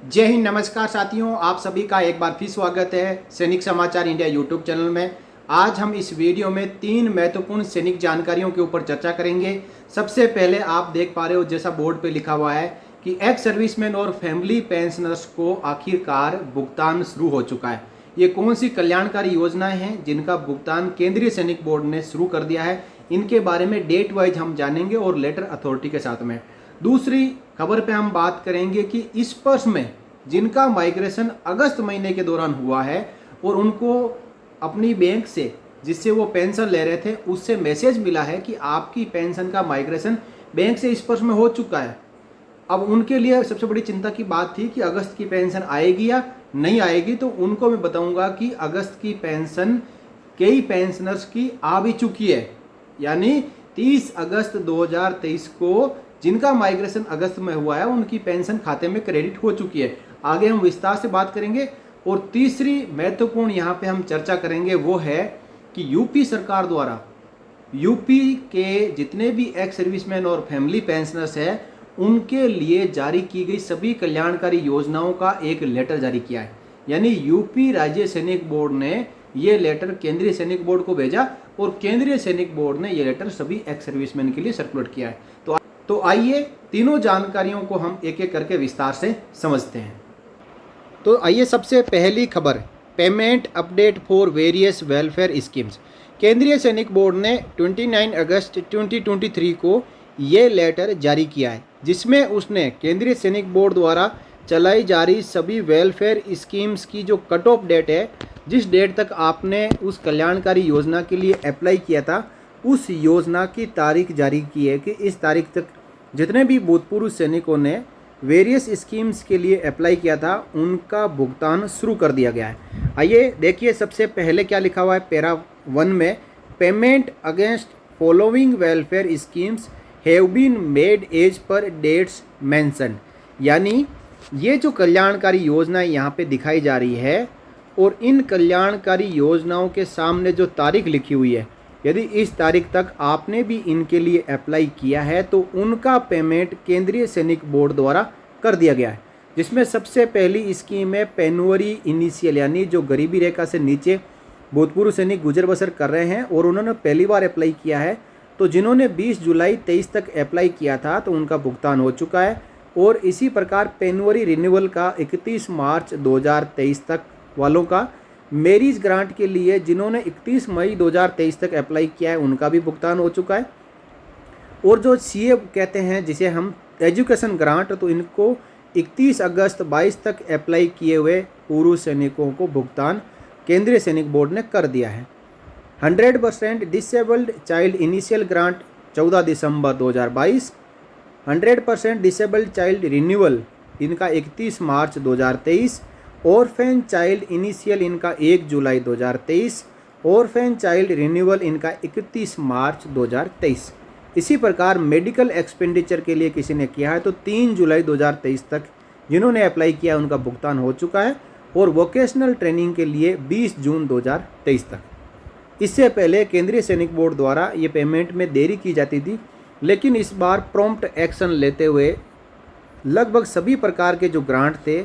जय हिंद, नमस्कार साथियों, आप सभी का एक बार फिर स्वागत है सैनिक समाचार इंडिया यूट्यूब चैनल में। आज हम इस वीडियो में 3 महत्वपूर्ण सैनिक जानकारियों के ऊपर चर्चा करेंगे। सबसे पहले आप देख पा रहे हो जैसा बोर्ड पे लिखा हुआ है कि एक्स सर्विसमैन और फैमिली पेंशनर्स को आखिरकार भुगतान शुरू हो चुका है। ये कौन सी कल्याणकारी योजनाएं हैं जिनका भुगतान केंद्रीय सैनिक बोर्ड ने शुरू कर दिया है, इनके बारे में डेट वाइज हम जानेंगे और लेटर अथॉरिटी के साथ में। दूसरी खबर पे हम बात करेंगे कि इस वर्ष में जिनका माइग्रेशन अगस्त महीने के दौरान हुआ है और उनको अपनी बैंक से जिससे वो पेंशन ले रहे थे उससे मैसेज मिला है कि आपकी पेंशन का माइग्रेशन बैंक से इस वर्ष में हो चुका है। अब उनके लिए सबसे बड़ी चिंता की बात थी कि अगस्त की पेंशन आएगी या नहीं आएगी, तो उनको मैं बताऊंगा कि अगस्त की पेंशन कई पेंशनर्स की आ भी चुकी है। यानी 30 अगस्त 2023 को जिनका माइग्रेशन अगस्त में हुआ है उनकी पेंशन खाते में क्रेडिट हो चुकी है। आगे हम विस्तार से बात करेंगे। और तीसरी महत्वपूर्ण यहाँ पे हम चर्चा करेंगे वो है कि यूपी सरकार द्वारा यूपी के जितने भी एक्स सर्विसमैन और फैमिली पेंशनर्स हैं उनके लिए जारी की गई सभी कल्याणकारी योजनाओं का एक लेटर जारी किया है। यानी यूपी राज्य सैनिक बोर्ड ने ये लेटर केंद्रीय सैनिक बोर्ड को भेजा और केंद्रीय सैनिक बोर्ड ने ये लेटर सभी एक्स सर्विसमैन के लिए सर्कुलेट किया है। तो आइए तीनों जानकारियों को हम एक एक करके विस्तार से समझते हैं। तो आइए सबसे पहली खबर, payment update for various welfare schemes. केंद्रीय सैनिक बोर्ड ने 29 अगस्त 2023 को ये लेटर जारी किया है जिसमें उसने केंद्रीय सैनिक बोर्ड द्वारा चलाई जा रही सभी वेलफेयर स्कीम्स की जो कट ऑफ डेट है, जिस डेट तक आपने उस कल्याणकारी योजना के लिए अप्लाई किया था उस योजना की तारीख जारी की है कि इस तारीख तक जितने भी भूतपूर्व सैनिकों ने वेरियस स्कीम्स के लिए अप्लाई किया था उनका भुगतान शुरू कर दिया गया है। आइए देखिए सबसे पहले क्या लिखा हुआ है पैरा 1 में, payment against following welfare schemes have been made as per dates mention. यानी ये जो कल्याणकारी योजना यहाँ पे दिखाई जा रही है और इन कल्याणकारी योजनाओं के सामने जो तारीख लिखी हुई है, यदि इस तारीख तक आपने भी इनके लिए अप्लाई किया है तो उनका पेमेंट केंद्रीय सैनिक बोर्ड द्वारा कर दिया गया है। जिसमें सबसे पहली स्कीम है पेनवरी इनिशियल, यानी जो गरीबी रेखा से नीचे भूतपूर्व सैनिक गुजर बसर कर रहे हैं और उन्होंने पहली बार अप्लाई किया है, तो जिन्होंने 20 जुलाई 23 तक अप्लाई किया था तो उनका भुगतान हो चुका है। और इसी प्रकार पेनवरी रिन्यूअल का 31 मार्च 2023 तक वालों का, मैरिज ग्रांट के लिए जिन्होंने 31 मई 2023 तक अप्लाई किया है उनका भी भुगतान हो चुका है। और जो सीए कहते हैं जिसे हम एजुकेशन ग्रांट, तो इनको 31 अगस्त 22 तक अप्लाई किए हुए पूर्व सैनिकों को भुगतान केंद्रीय सैनिक बोर्ड ने कर दिया है। 100% डिसेबल्ड चाइल्ड इनिशियल ग्रांट 14 दिसंबर 2022, 100% डिसेबल्ड चाइल्ड रिन्यूअल इनका 31 मार्च 2023, ऑर्फेन चाइल्ड इनिशियल इनका 1 जुलाई 2023, ऑर्फेन चाइल्ड रिन्यूअल इनका 31 मार्च 2023। इसी प्रकार मेडिकल एक्सपेंडिचर के लिए किसी ने किया है तो 3 जुलाई 2023 तक जिन्होंने अप्लाई किया उनका भुगतान हो चुका है। और वोकेशनल ट्रेनिंग के लिए 20 जून 2023 तक। इससे पहले केंद्रीय सैनिक बोर्ड द्वारा ये पेमेंट में देरी की जाती थी, लेकिन इस बार प्रॉम्प्ट एक्शन लेते हुए लगभग सभी प्रकार के जो ग्रांट थे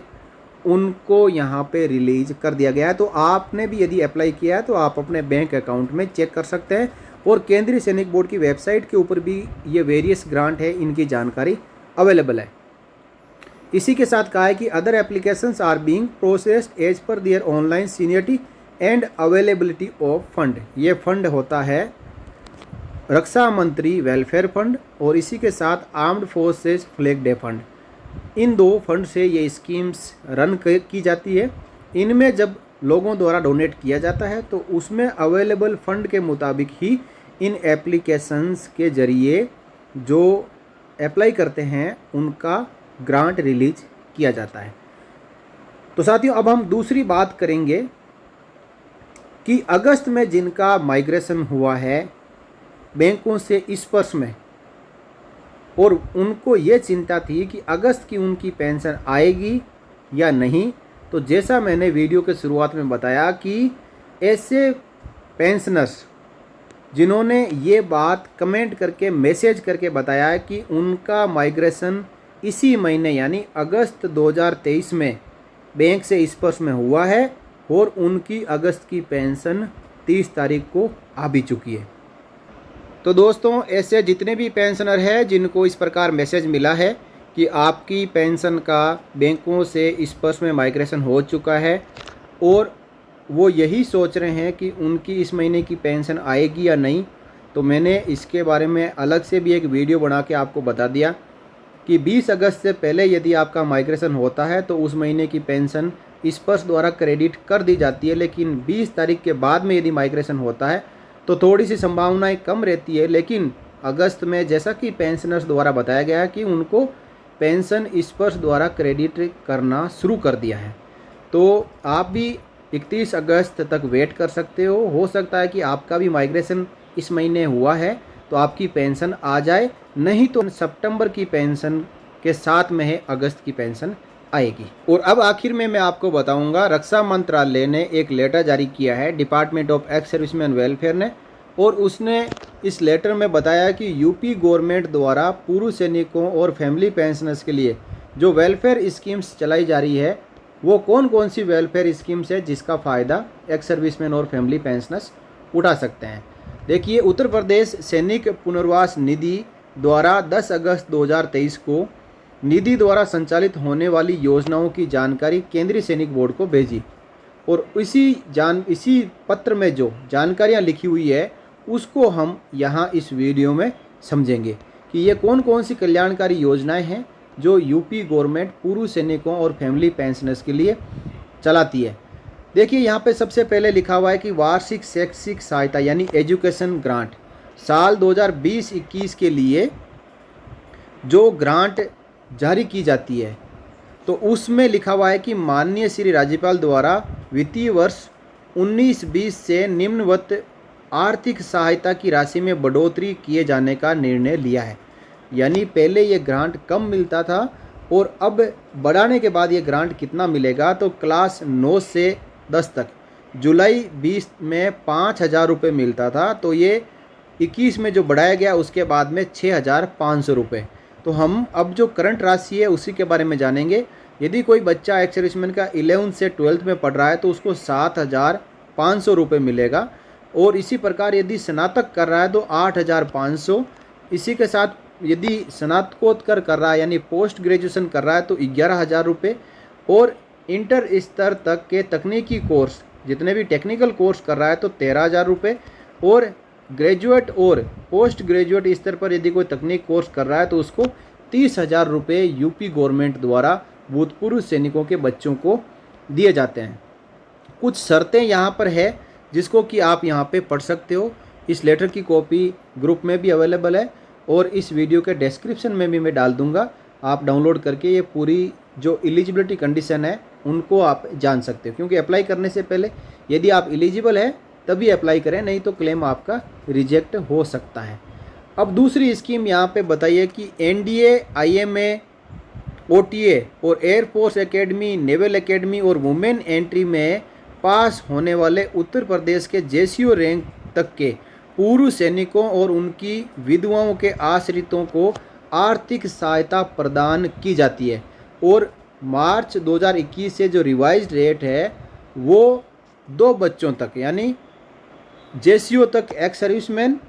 उनको यहाँ पे रिलीज कर दिया गया है। तो आपने भी यदि अप्लाई किया है तो आप अपने बैंक अकाउंट में चेक कर सकते हैं और केंद्रीय सैनिक बोर्ड की वेबसाइट के ऊपर भी ये वेरियस ग्रांट है इनकी जानकारी अवेलेबल है। इसी के साथ कहा है कि other applications are being processed as per their online seniority and availability of fund. ये फंड होता है रक्षा मंत्री वेलफेयर फंड और इसी के साथ armed forces flag day fund. इन दो फंड से ये स्कीम्स रन की जाती है। इनमें जब लोगों द्वारा डोनेट किया जाता है तो उसमें अवेलेबल फंड के मुताबिक ही इन एप्लीकेशंस के ज़रिए जो अप्लाई करते हैं उनका ग्रांट रिलीज किया जाता है। तो साथियों अब हम दूसरी बात करेंगे कि अगस्त में जिनका माइग्रेशन हुआ है बैंकों से इस वर्ष में, और उनको ये चिंता थी कि अगस्त की उनकी पेंशन आएगी या नहीं, तो जैसा मैंने वीडियो के शुरुआत में बताया कि ऐसे पेंशनर्स जिन्होंने ये बात कमेंट करके मैसेज करके बताया कि उनका माइग्रेशन इसी महीने यानी अगस्त 2023 में बैंक से स्पर्श में हुआ है और उनकी अगस्त की पेंशन 30 तारीख को आ भी चुकी है। तो दोस्तों, ऐसे जितने भी पेंशनर हैं जिनको इस प्रकार मैसेज मिला है कि आपकी पेंशन का बैंकों से स्पर्श में माइग्रेशन हो चुका है और वो यही सोच रहे हैं कि उनकी इस महीने की पेंशन आएगी या नहीं, तो मैंने इसके बारे में अलग से भी एक वीडियो बना के आपको बता दिया कि 20 अगस्त से पहले यदि आपका माइग्रेशन होता है तो उस महीने की पेंशन स्पर्श द्वारा क्रेडिट कर दी जाती है, लेकिन 20 तारीख के बाद में यदि माइग्रेशन होता है तो थोड़ी सी संभावनाएं कम रहती है। लेकिन अगस्त में जैसा कि पेंशनर्स द्वारा बताया गया है कि उनको पेंशन स्पर्श द्वारा क्रेडिट करना शुरू कर दिया है, तो आप भी 31 अगस्त तक वेट कर सकते हो सकता है कि आपका भी माइग्रेशन इस महीने हुआ है तो आपकी पेंशन आ जाए, नहीं तो सितंबर की पेंशन के साथ में है अगस्त की पेंशन आएगी। और अब आखिर में मैं आपको बताऊंगा, रक्षा मंत्रालय ने एक लेटर जारी किया है department of ex serviceman welfare ने, और उसने इस लेटर में बताया कि यूपी गवर्नमेंट द्वारा पूर्व सैनिकों और फैमिली पेंशनर्स के लिए जो वेलफेयर स्कीम्स चलाई जा रही है वो कौन कौन सी वेलफेयर स्कीम्स है जिसका फ़ायदा एक्स सर्विसमैन और फैमिली पेंशनर्स उठा सकते हैं। देखिए, उत्तर प्रदेश सैनिक पुनर्वास निधि द्वारा 10 अगस्त 2023 को निधि द्वारा संचालित होने वाली योजनाओं की जानकारी केंद्रीय सैनिक बोर्ड को भेजी, और इसी पत्र में जो जानकारियां लिखी हुई है उसको हम यहाँ इस वीडियो में समझेंगे कि ये कौन कौन सी कल्याणकारी योजनाएं हैं जो यूपी गवर्नमेंट पूर्व सैनिकों और फैमिली पेंशनर्स के लिए चलाती है। देखिए, यहाँ पे सबसे पहले लिखा हुआ है कि वार्षिक शैक्षिक सहायता यानी एजुकेशन ग्रांट साल 2020-21 के लिए जो ग्रांट जारी की जाती है, तो उसमें लिखा हुआ है कि माननीय श्री राज्यपाल द्वारा वित्तीय वर्ष 19-20 से निम्नवत आर्थिक सहायता की राशि में बढ़ोतरी किए जाने का निर्णय लिया है। यानी पहले ये ग्रांट कम मिलता था और अब बढ़ाने के बाद ये ग्रांट कितना मिलेगा, तो क्लास 9 से 10 तक जुलाई 20 में 5,000 रुपये मिलता था, तो ये 21 में जो बढ़ाया गया उसके बाद में 6,500 रुपये। तो हम अब जो करंट राशि है उसी के बारे में जानेंगे। यदि कोई बच्चा एक्स सर्विसमैन का 11th से 12th में पढ़ रहा है तो उसको 7,500 रुपये मिलेगा, और इसी प्रकार यदि स्नातक कर रहा है तो 8,500। इसी के साथ यदि स्नातकोत्तर कर रहा है यानी पोस्ट ग्रेजुएशन कर रहा है तो 11,000 रुपये, और इंटर स्तर तक के तकनीकी कोर्स जितने भी टेक्निकल कोर्स कर रहा है तो 13,000 रुपये, और ग्रेजुएट और पोस्ट ग्रेजुएट स्तर पर यदि कोई तकनीक कोर्स कर रहा है तो उसको 30,000 रुपये यूपी गवर्नमेंट द्वारा भूतपूर्व सैनिकों के बच्चों को दिए जाते हैं। कुछ शर्तें यहाँ पर है जिसको कि आप यहाँ पे पढ़ सकते हो। इस लेटर की कॉपी ग्रुप में भी अवेलेबल है और इस वीडियो के डिस्क्रिप्शन में भी मैं डाल दूँगा, आप डाउनलोड करके ये पूरी जो एलिजिबिलिटी कंडीशन है उनको आप जान सकते हो, क्योंकि अप्लाई करने से पहले यदि आप एलिजिबल है तभी अप्लाई करें, नहीं तो क्लेम आपका रिजेक्ट हो सकता है। अब दूसरी स्कीम यहाँ पे बताइए कि NDA, IMA, OTA और एयरफोर्स एकेडमी, नेवल एकेडमी और वुमेन एंट्री में पास होने वाले उत्तर प्रदेश के JCO रैंक तक के पूर्व सैनिकों और उनकी विधवाओं के आश्रितों को आर्थिक सहायता प्रदान की जाती है, और मार्च 2021 से जो रिवाइज्ड रेट है वो 2 बच्चों तक यानी JCO तक एक्स सर्विसमैन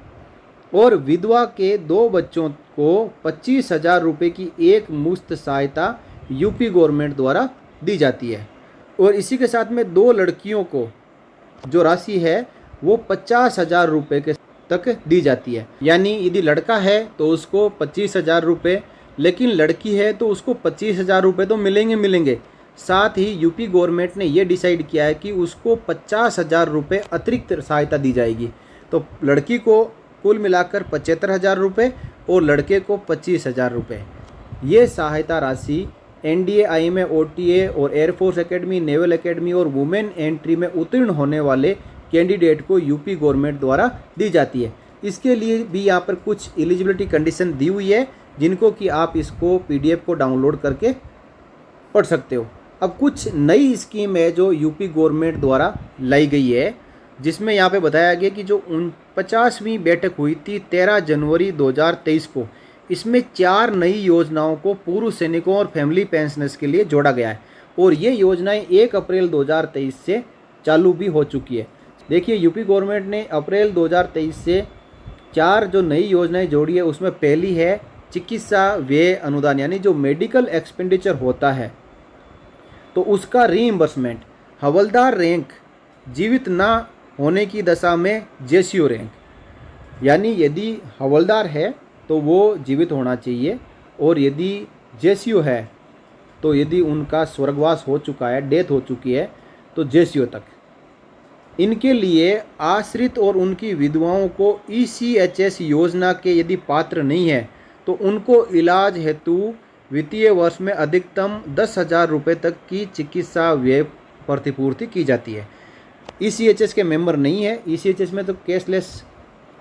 और विधवा के 2 बच्चों को 25,000 रुपये की एक मुश्त सहायता यूपी गवर्नमेंट द्वारा दी जाती है, और इसी के साथ में 2 लड़कियों को जो राशि है वो 50,000 रुपये के तक दी जाती है। यानी यदि लड़का है तो उसको 25,000 रुपये, लेकिन लड़की है तो उसको 25,000 रुपये तो मिलेंगे। साथ ही यूपी गवर्नमेंट ने ये डिसाइड किया है कि उसको 50,000 रुपये अतिरिक्त सहायता दी जाएगी, तो लड़की को कुल मिलाकर 75,000 रुपये और लड़के को 25,000 रुपये। ये सहायता राशि NDA, IMA, OTA और एयरफोर्स एकेडमी, नेवल एकेडमी और वुमेन एंट्री में उत्तीर्ण होने वाले कैंडिडेट को यूपी गवर्नमेंट द्वारा दी जाती है। इसके लिए भी यहाँ पर कुछ एलिजिबिलिटी कंडीशन दी हुई है जिनको कि आप इसको PDF को डाउनलोड करके पढ़ सकते हो। अब कुछ नई स्कीम है जो यूपी गवर्नमेंट द्वारा लाई गई है, जिसमें यहाँ पे बताया गया कि जो 50वीं बैठक हुई थी 13 जनवरी 2023 को, इसमें 4 नई योजनाओं को पूर्व सैनिकों और फैमिली पेंशनर्स के लिए जोड़ा गया है और ये योजनाएं 1 अप्रैल 2023 से चालू भी हो चुकी है। देखिए यूपी गवर्नमेंट ने अप्रैल 2023 से 4 जो नई योजनाएं जोड़ी है, उसमें पहली है चिकित्सा व्यय अनुदान, यानी जो मेडिकल एक्सपेंडिचर होता है तो उसका रीइंबर्समेंट हवलदार रैंक जीवित ना होने की दशा में जेसीओ रैंक, यानी यदि हवलदार है तो वो जीवित होना चाहिए और यदि जेसीओ है तो यदि उनका स्वर्गवास हो चुका है, डेथ हो चुकी है, तो जेसीओ तक। इनके लिए आश्रित और उनकी विधवाओं को ईसीएचएस योजना के यदि पात्र नहीं है तो उनको इलाज हेतु वित्तीय वर्ष में अधिकतम 10,000 रुपये तक की चिकित्सा व्यय प्रतिपूर्ति की जाती है। ईसीएचएस के मेंबर नहीं है, ईसीएचएस में तो कैशलेस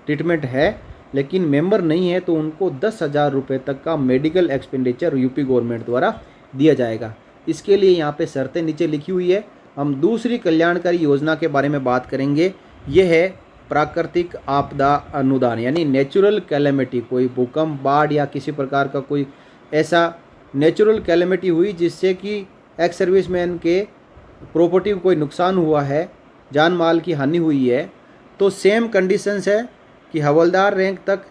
ट्रीटमेंट है, लेकिन मेंबर नहीं है तो उनको 10,000 रुपये तक का मेडिकल एक्सपेंडिचर यूपी गवर्नमेंट द्वारा दिया जाएगा। इसके लिए यहाँ पे शर्तें नीचे लिखी हुई है। हम दूसरी कल्याणकारी योजना के बारे में बात करेंगे। ये है प्राकृतिक आपदा अनुदान, यानी नेचुरल कैलेमिटी, कोई भूकंप, बाढ़ या किसी प्रकार का कोई ऐसा नेचुरल कैलेमिटी हुई जिससे कि एक्स सर्विसमैन के प्रॉपर्टी को कोई नुकसान हुआ है, जान माल की हानि हुई है, तो सेम कंडीशंस है कि हवलदार रैंक तक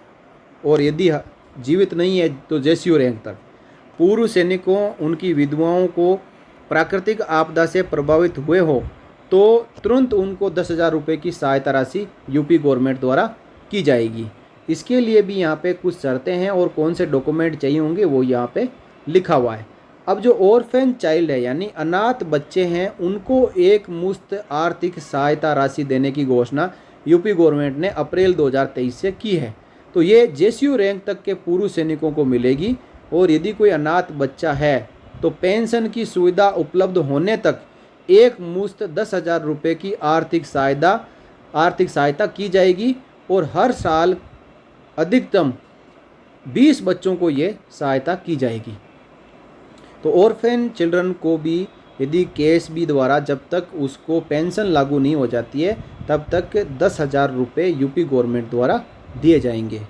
और यदि जीवित नहीं है तो जेसीओ रैंक तक। पूर्व सैनिकों, उनकी विधवाओं को प्राकृतिक आपदा से प्रभावित हुए हो तो तुरंत उनको 10,000 रुपये की सहायता राशि यूपी गवर्नमेंट द्वारा की जाएगी। इसके लिए भी यहाँ पे कुछ शर्तें हैं और कौन से डॉक्यूमेंट चाहिए होंगे वो यहाँ पे लिखा हुआ है। अब जो ऑर्फेन चाइल्ड है, यानी अनाथ बच्चे हैं, उनको एक मुश्त आर्थिक सहायता राशि देने की घोषणा यूपी गवर्नमेंट ने अप्रैल 2023 से की है। तो ये जेसीओ रैंक तक के पूर्व सैनिकों को मिलेगी और यदि कोई अनाथ बच्चा है तो पेंशन की सुविधा उपलब्ध होने तक एक मुश्त 10,000 रुपये की आर्थिक सहायता की जाएगी और हर साल अधिकतम 20 बच्चों को ये सहायता की जाएगी। तो ऑर्फेन चिल्ड्रन को भी यदि केएसबी द्वारा जब तक उसको पेंशन लागू नहीं हो जाती है तब तक 10,000 रुपये यूपी गवर्नमेंट द्वारा दिए जाएंगे।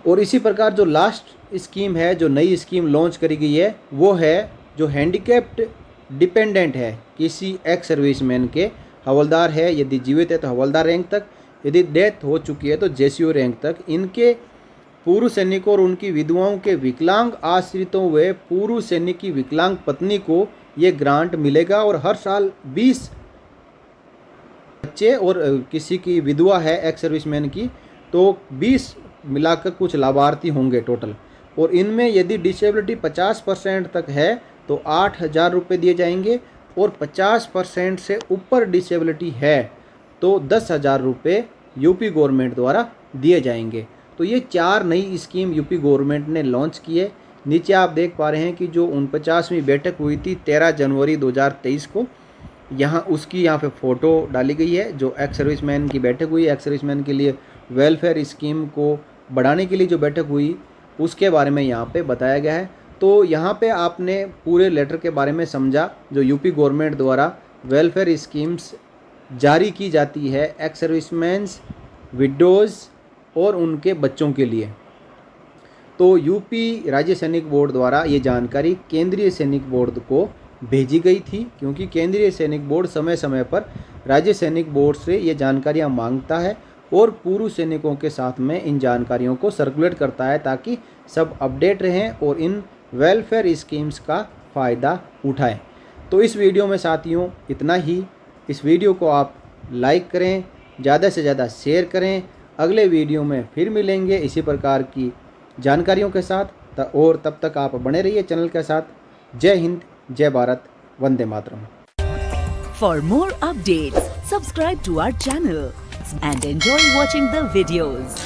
और इसी प्रकार जो लास्ट स्कीम है, जो नई स्कीम लॉन्च करी गई है, वो है जो हैंडीकैप्ड डिपेंडेंट है, किसी एक्स सर्विसमैन के, हवलदार है यदि जीवित है तो हवलदार रैंक तक, यदि डेथ हो चुकी है तो जेसीओ रैंक तक। इनके पूर्व सैनिकों और उनकी विधवाओं के विकलांग आश्रितों व पूर्व सैनिक की विकलांग पत्नी को ये ग्रांट मिलेगा और हर साल 20 बच्चे, और किसी की विधवा है एक्स सर्विसमैन की तो 20 मिलाकर कुछ लाभार्थी होंगे टोटल। और इनमें यदि डिसेबिलिटी 50% तक है तो 8,000 रुपये दिए जाएंगे और 50% से ऊपर डिसेबिलिटी है तो 10,000 रुपये यूपी गवर्नमेंट द्वारा दिए जाएंगे। तो ये 4 नई स्कीम यूपी गवर्नमेंट ने लॉन्च की है। नीचे आप देख पा रहे हैं कि जो 49वीं बैठक हुई थी 13 जनवरी 2023 को, यहाँ उसकी यहाँ पे फ़ोटो डाली गई है। जो एक्स सर्विसमैन की बैठक हुई, एक्स सर्विसमैन के लिए वेलफेयर स्कीम को बढ़ाने के लिए जो बैठक हुई उसके बारे में यहाँ पे बताया गया है। तो यहाँ पे आपने पूरे लेटर के बारे में समझा जो यूपी गवर्नमेंट द्वारा वेलफेयर स्कीम्स जारी की जाती है एक्स सर्विसमैन्स, विडोज़ और उनके बच्चों के लिए। तो यूपी राज्य सैनिक बोर्ड द्वारा ये जानकारी केंद्रीय सैनिक बोर्ड को भेजी गई थी, क्योंकि केंद्रीय सैनिक बोर्ड समय समय पर राज्य सैनिक बोर्ड से ये जानकारियाँ मांगता है और पूर्व सैनिकों के साथ में इन जानकारियों को सर्कुलेट करता है ताकि सब अपडेट रहें और इन वेलफेयर स्कीम्स का फ़ायदा उठाएं। तो इस वीडियो में साथियों इतना ही। इस वीडियो को आप लाइक करें, ज़्यादा से ज़्यादा शेयर करें। अगले वीडियो में फिर मिलेंगे इसी प्रकार की जानकारियों के साथ, और तब तक आप बने रहिए चैनल के साथ। जय हिंद, जय Bharat, Vande Mataram. For more updates, subscribe to our channel and enjoy watching the videos.